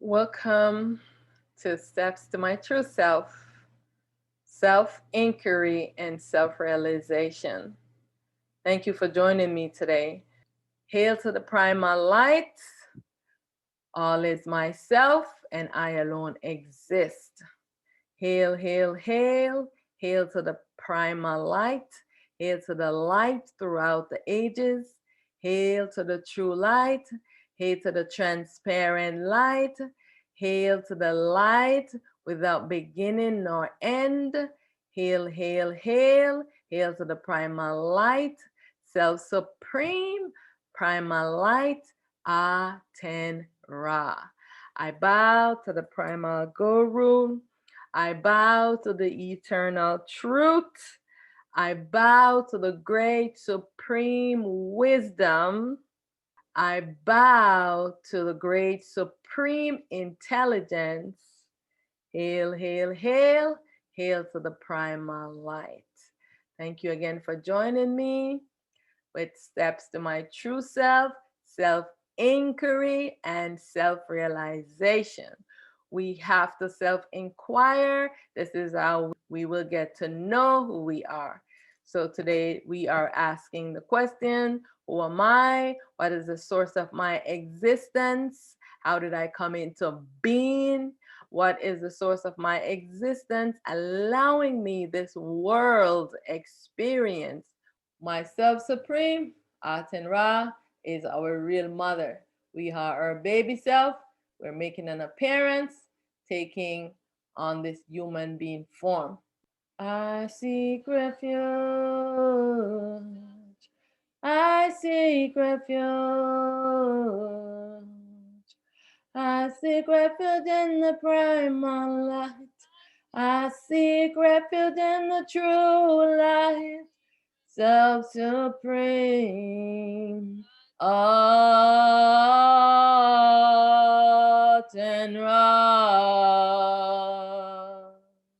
Welcome to Steps to My True Self, Self Inquiry, and Self Realization. Thank you for joining me today. Hail to the Primal Light. All is myself, and I alone exist. Hail, hail, hail. Hail to the Primal Light. Hail to the light throughout the ages. Hail to the true light. Hail to the transparent light. Hail to the light without beginning nor end. Hail, hail, hail. Hail to the primal light, self supreme, primal light, Aten Ra. I bow to the primal guru. I bow to the eternal truth. I bow to the great supreme wisdom. I bow to the great supreme intelligence. Hail, hail, hail, hail to the primal light. Thank you again for joining me with Steps to My True Self, Self Inquiry, and Self Realization. We have to self inquire. This is how we will get to know who we are. So today we are asking the question: who am I? What is the source of my existence? How did I come into being? What is the source of my existence, allowing me this world experience? Myself Supreme, Aten Ra, is our real mother. We are our baby self. We're making an appearance, taking on this human being form. I seek refuge. I seek refuge. I seek refuge in the primal light. I seek refuge in the true light. Self supreme. Aten Ra.